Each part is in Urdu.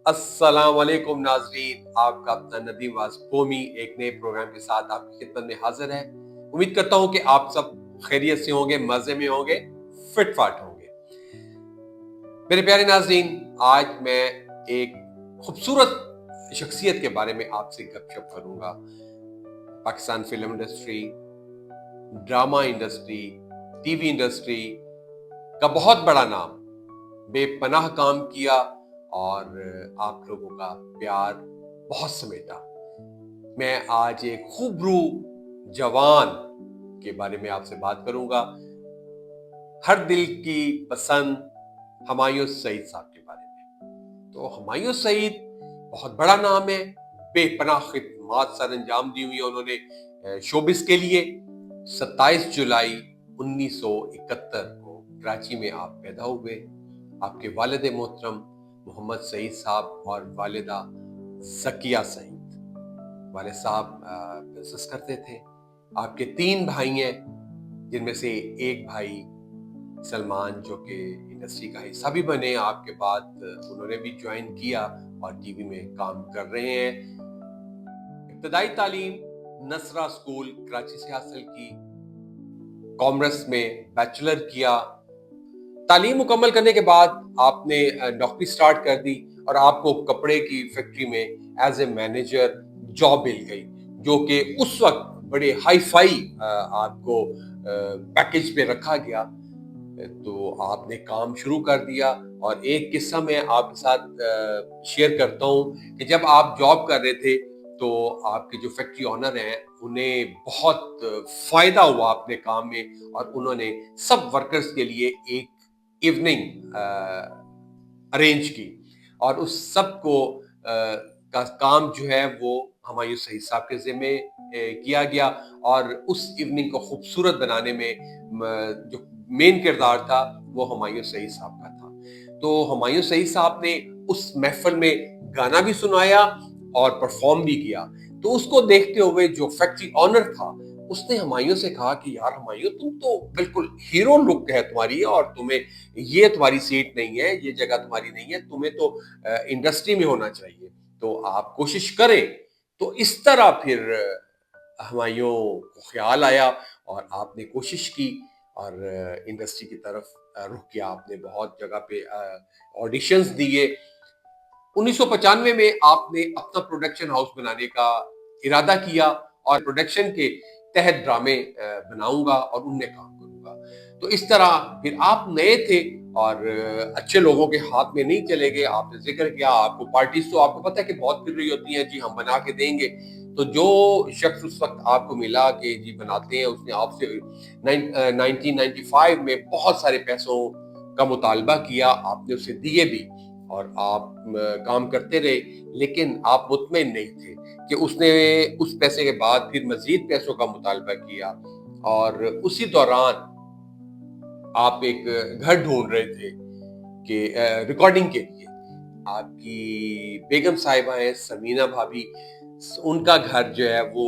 السلام علیکم ناظرین، آپ کا اپنا ندیم واز قومی ایک نئے پروگرام کے ساتھ آپ کی خدمت میں حاضر ہے۔ امید کرتا ہوں کہ آپ سب خیریت سے ہوں گے، مزے میں ہوں گے، فٹ فاٹ ہوں گے۔ میرے پیارے ناظرین، آج میں ایک خوبصورت شخصیت کے بارے میں آپ سے گپ شپ کروں گا۔ Pakistan film industry, drama industry, TV industry کا بہت بڑا نام، بے پناہ کام کیا اور آپ لوگوں کا پیار بہت سمیٹا۔ میں آج ایک خوبرو جوان کے بارے میں آپ سے بات کروں گا، ہر دل کی پسند ہمایوں سعید صاحب کے بارے میں۔ تو ہمایوں سعید بہت بڑا نام ہے، بے پناہ خدمات سر انجام دی ہوئی انہوں نے شوبز کے لیے۔ 27 جولائی 1971 کو کراچی میں آپ پیدا ہوئے۔ آپ کے والد محترم محمد سعید صاحب اور والدہ ذکیہ سعید۔ والد صاحب بزنس کرتے تھے۔ آپ کے 3 بھائی ہیں، جن میں سے ایک بھائی سلمان جو کہ انڈسٹری کا حصہ بھی بنے، آپ کے بعد انہوں نے بھی جوائن کیا اور ٹی وی میں کام کر رہے ہیں۔ ابتدائی تعلیم نصرہ اسکول کراچی سے حاصل کی، کامرس میں بیچلر کیا۔ تعلیم مکمل کرنے کے بعد آپ نے نوکری سٹارٹ کر دی اور آپ کو کپڑے کی فیکٹری میں ایز اے مینیجر جاب مل گئی، جو کہ اس وقت بڑے ہائی فائی آپ کو پیکیج پہ رکھا گیا۔ تو آپ نے کام شروع کر دیا، اور ایک قصہ میں آپ کے ساتھ شیئر کرتا ہوں کہ جب آپ جاب کر رہے تھے تو آپ کے جو فیکٹری آنر ہیں انہیں بہت فائدہ ہوا اپنے کام میں، اور انہوں نے سب ورکرز کے لیے ایک ایوننگ ارینج کی، اور اس سب کو کا کام جو ہے وہ ہمایوں سعید صاحب کے ذمہ کیا گیا، اور اس ایوننگ کو خوبصورت بنانے میں جو مین کردار تھا وہ ہمایوں سعید صاحب کا تھا۔ تو ہمایوں سعید صاحب نے اس محفل میں گانا بھی سنایا اور پرفارم بھی کیا۔ تو اس کو دیکھتے ہوئے جو فیکٹری آنر تھا، اس نے ہمایوں سے کہا کہ یار ہمایوں، تم تو بالکل ہیرو لک ہے تمہاری، اور تمہیں یہ تمہاری سیٹ نہیں ہے، یہ جگہ تمہاری نہیں ہے، تمہیں تو انڈسٹری میں ہونا چاہیے، تو آپ کوشش کریں۔ تو اس طرح پھر ہمایوں کو خیال آیا اور آپ نے کوشش کی اور انڈسٹری کی طرف رخ کیا۔ آپ نے بہت جگہ پہ آڈیشنز دیے۔ 1995 میں آپ نے اپنا پروڈکشن ہاؤس بنانے کا ارادہ کیا، اور پروڈکشن کے تحت ڈرامے بناؤں گا اور ان میں کام کروں گا۔ تو اس طرح پھر آپ نئے تھے اور اچھے لوگوں کے ہاتھ میں نہیں چلے گئے۔ آپ نے ذکر کیا آپ کو پارٹیز تو آپ کو پتہ ہے کہ بہت پھر رہی ہوتی ہیں، جی ہم بنا کے دیں گے۔ تو جو شخص اس وقت آپ کو ملا کہ جی بناتے ہیں، اس نے آپ سے 1995 میں بہت سارے پیسوں کا مطالبہ کیا، آپ نے اسے دیے بھی اور آپ کام کرتے رہے، لیکن آپ مطمئن نہیں تھے کہ اس نے اس پیسے کے بعد پھر مزید پیسوں کا مطالبہ کیا، اور اسی دوران آپ ایک گھر ڈھونڈ رہے تھے کہ ریکارڈنگ کے لیے۔ آپ کی بیگم صاحبہ ہیں سمینہ بھابی، ان کا گھر جو ہے وہ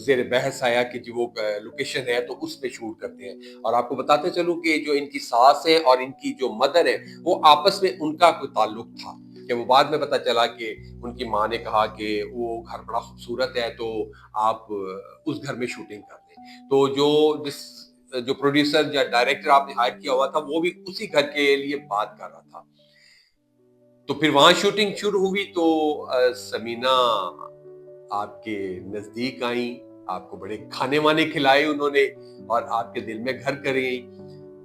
زیر بحث آیا کہ جی وہ لوکیشن ہے تو اس پہ شوٹ کرتے ہیں۔ اور آپ کو بتاتے چلوں کہ جو ان کی ساس ہے اور ان کی جو مدر ہے، وہ آپس میں ان کا کوئی تعلق تھا، کہ وہ بعد میں پتہ چلا کہ ان کی ماں نے کہا کہ وہ گھر بڑا خوبصورت ہے تو آپ اس گھر میں شوٹنگ کر لیں۔ تو جو پروڈیوسر یا ڈائریکٹر آپ نے ہائر کیا ہوا تھا، وہ بھی اسی گھر کے لیے بات کر رہا تھا۔ تو پھر وہاں شوٹنگ شروع ہوئی تو سمینہ آپ کے نزدیک آئیں، آپ کو بڑے کھانے وانے کھلائے انہوں نے، اور آپ کے دل میں گھر کر گئی۔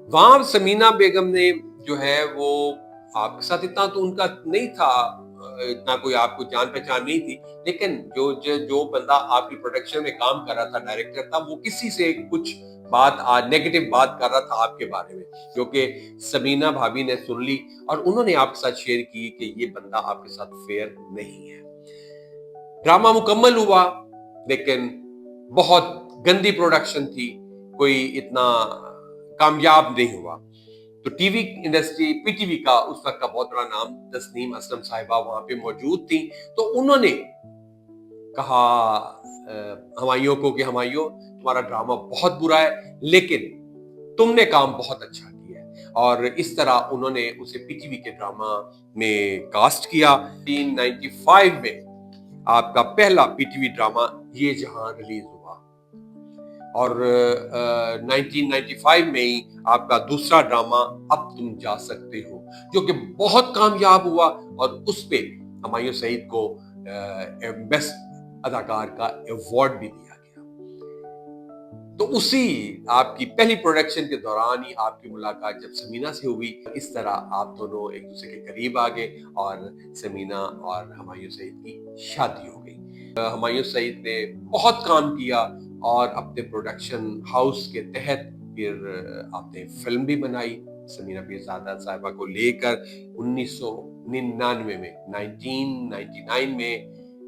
وہاں سمینہ بیگم نے جو ہے وہ آپ کے ساتھ اتنا تو ان کا نہیں تھا، اتنا کوئی آپ کو جان پہچان نہیں تھی، لیکن جو بندہ آپ کی پروڈکشن میں کام کر رہا تھا، ڈائریکٹر تھا، وہ کسی سے کچھ بات نیگیٹو بات کر رہا تھا آپ کے بارے میں، جو کہ سمینہ بھابی نے سن لی، اور انہوں نے آپ کے ساتھ شیئر کی کہ یہ بندہ آپ کے ساتھ فیئر نہیں ہے۔ ڈرامہ مکمل ہوا، لیکن بہت گندی پروڈکشن تھی، کوئی اتنا کامیاب نہیں ہوا۔ تو T V industry, P T V کا اس وقت کا بہت بڑا نام تسنیم اسلم صاحبہ وہاں پہ موجود تھی، تو انہوں نے کہا ہمایوں کو کہ ہمایوں، تمہارا ڈرامہ بہت برا ہے، لیکن تم نے کام بہت اچھا کیا ہے، اور اس طرح انہوں نے اسے پی ٹی وی کے ڈراما میں کاسٹ کیا۔ 1995 میں آپ کا پہلا پی ٹی وی ڈراما یہ جہاں ریلیز ہوا، اور 1995 میں ہی آپ کا دوسرا ڈراما اب تم جا سکتے ہو، جو کہ بہت کامیاب ہوا، اور اس پہ ہمایوں سعید کو بیسٹ اداکار کا ایوارڈ بھی دیا گیا۔ تو اسی آپ کی پہلی پروڈکشن کے دوران ہی آپ کی ملاقات جب سمینا سے ہوئی، اس طرح آپ دونوں ایک دوسرے کے قریب آ گئے اور سمینا اور ہمایوں سعید کی شادی ہو گئی۔ ہمایوں سعید نے بہت کام کیا اور اپنے پروڈکشن ہاؤس کے تحت پھر آپ نے فلم بھی بنائی سمینا پیرزادہ صاحبہ کو لے کر 1999 میں 1999 میں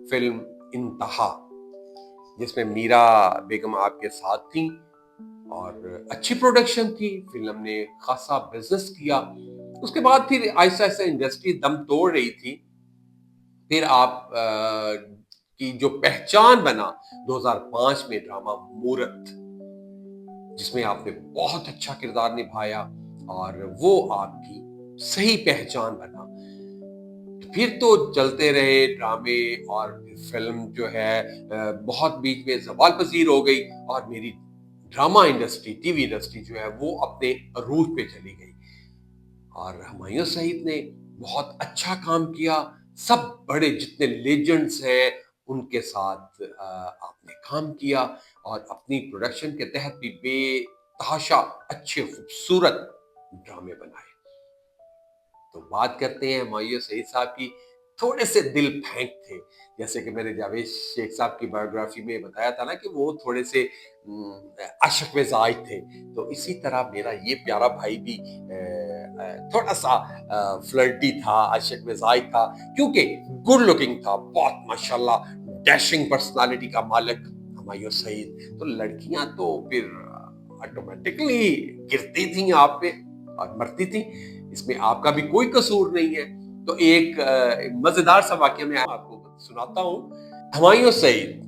فلم انتہا، جس میں میرا بیگم آپ کے ساتھ تھیں، اور اچھی پروڈکشن تھی، فلم نے خاصا بزنس کیا۔ اس کے بعد پھر آہستہ آہستہ انڈسٹری دم توڑ رہی تھی، پھر آپ کی جو پہچان بنا 2005 میں ڈرامہ مورت، جس میں آپ نے بہت اچھا کردار نبھایا اور وہ آپ کی صحیح پہچان بنا۔ پھر تو چلتے رہے ڈرامے، اور فلم جو ہے بہت بیچ میں زوال پذیر ہو گئی، اور میری drama industry, TV industry جو ہے وہ اپنے عروج پہ چلی گئی، اور ہمایوں سعید نے بہت اچھا کام کیا۔ سب بڑے جتنے لیجنڈز ہیں ان کے ساتھ آپ نے کام کیا، اور اپنی پروڈکشن کے تحت بھی بے تحاشا اچھے خوبصورت ڈرامے بنائے۔ تو بات کرتے ہیں ہمایوں سعید صاحب کی، تھوڑے سے دل پھینک تھے، جیسے کہ میں نے جاوید شیخ صاحب کی بایوگرافی میں بتایا تھا نا کہ وہ تھوڑے سے عاشق مزاج تھے، تو اسی طرح میرا یہ پیارا بھائی بھی تھوڑا سا فلرٹی تھا، عاشق مزاج تھا، کیونکہ گڈ لکنگ تھا، بہت ماشاءاللہ ڈیشنگ پرسنالٹی کا مالک ہمایوں سعید، تو لڑکیاں تو پھر آٹومیٹکلی گرتی تھیں آپ پہ اور مرتی تھیں، اس میں آپ کا بھی کوئی قصور نہیں ہے۔ تو ایک مزیدار سا واقعہ میں آپ کو سناتا ہوں۔ ہمایوں سعید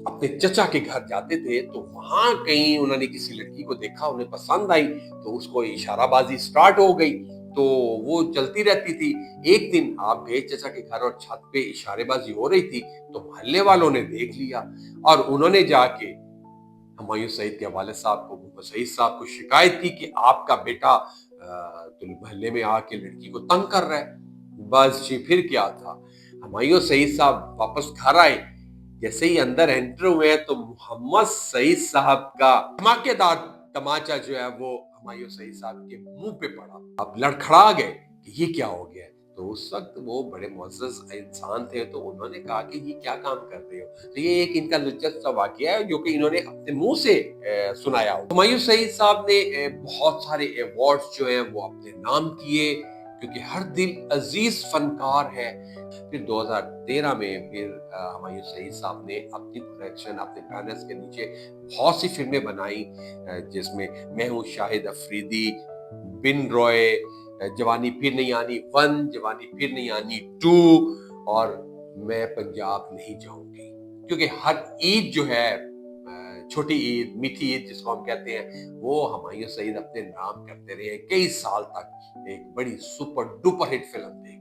اپنے چچا کے گھر جاتے تھے، تو وہاں کہیں انہوں نے کسی لڑکی کو دیکھا، انہیں پسند آئی، تو اس کو اشارہ بازی سٹارٹ ہو گئی، تو وہ چلتی رہتی تھی۔ ایک دن آپ گئے چچا کے گھر اور چھت پہ اشارے بازی ہو رہی تھی، تو محلے والوں نے دیکھ لیا، اور انہوں نے جا کے ہمایوں سعید کے والد صاحب کو، سعید صاحب کو شکایت کی کہ آپ کا بیٹا تو محلے میں آ کے لڑکی کو تنگ کر رہا ہے۔ بس جی پھر کیا تھا، ہمایوں سعید صاحب واپس گھر آئے، جیسے ہی اندر انٹر ہوئے تو محمد سعید صاحب کا دھماکے دار تماچا جو ہے وہ ہمایوں سعید صاحب کے منہ پہ پڑا۔ اب لڑکھڑا گئے کہ یہ کیا ہو گیا، تو اس وقت وہ بڑے معزز انسان تھے، تو انہوں نے کہا کہ یہ کیا کام کر رہے ہو۔ تو یہ ایک ان کا دلچسپ سا واقعہ ہے جو کہ انہوں نے اپنے منہ سے سنایا ہو۔ ہمایوں سعید صاحب نے بہت سارے ایوارڈز جو ہیں وہ اپنے نام کیے، کیونکہ ہر دل عزیز فنکار ہے۔ پھر 2013 میں پھر ہمایوں سعید صاحب نے اپنی پروڈکشن، اپنے بینرز کے نیچے بہت سی فلمیں بنائی، جس میں میں ہوں شاہد افریدی، بن روئے، جوانی پھر نہیں آنی 1، جوانی پھر نہیں آنی 2، اور میں پنجاب نہیں جاؤں گی، کیونکہ ہر عید جو ہے، چھوٹی عید، میٹھی عید جس کو ہم کہتے ہیں، وہ ہمایوں سعید اپنے نام کرتے رہے کئی سال تک۔ ایک بڑی سپر ڈوپر ہٹ فلم تھی،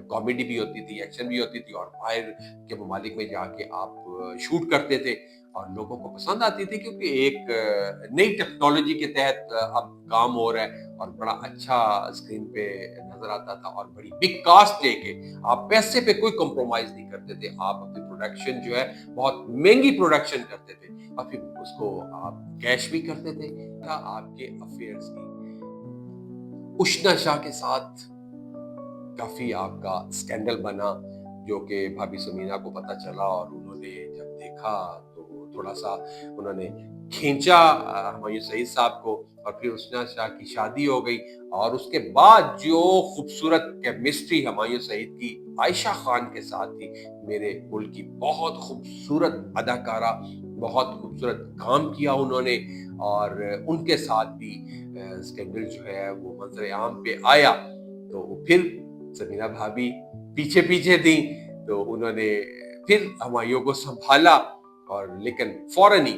کامیڈی بھی ہوتی تھی، ایکشن بھی ہوتی تھی، اور باہر کے ممالک میں جا کے آپ شوٹ کرتے تھے، اور لوگوں کو پسند آتی تھی، کیونکہ ایک نئی ٹیکنالوجی کے تحت اب کام ہو رہا ہے، اور بڑا اچھا اسکرین پہ نظر آتا تھا، اور بڑی بگ کاسٹ لے کے آپ پیسے پہ کوئی کمپرومائز نہیں کرتے تھے، آپ اپنی پروڈکشن جو ہے بہت مہنگی پروڈکشن کرتے تھے، اور پھر اس کو آپ کیش بھی کرتے تھے۔ آپ کے افیئرز کی اشنا شاہ کے ساتھ کافی آپ کا سکینڈل بنا، جو کہ بھابھی سمینا کو پتا چلا، اور انہوں نے جب دیکھا تو تھوڑا سا انہوں نے کھینچا ہمایوں سعید صاحب کو، اور پھر اشنا شاہ کی شادی ہو گئی، اور اس کے بعد جو خوبصورت کیمسٹری ہمایوں سعید کی عائشہ خان کے ساتھ تھی، میرے ملک کی بہت خوبصورت اداکارہ، بہت خوبصورت کام کیا انہوں نے، اور ان کے ساتھ بھی سکینڈل جو ہے وہ منظر عام پہ آیا، تو پھر سمینا بھابھی پیچھے پیچھے تھیں، تو انہوں نے پھر ہمایوں کو سنبھالا، اور لیکن فوراً ہی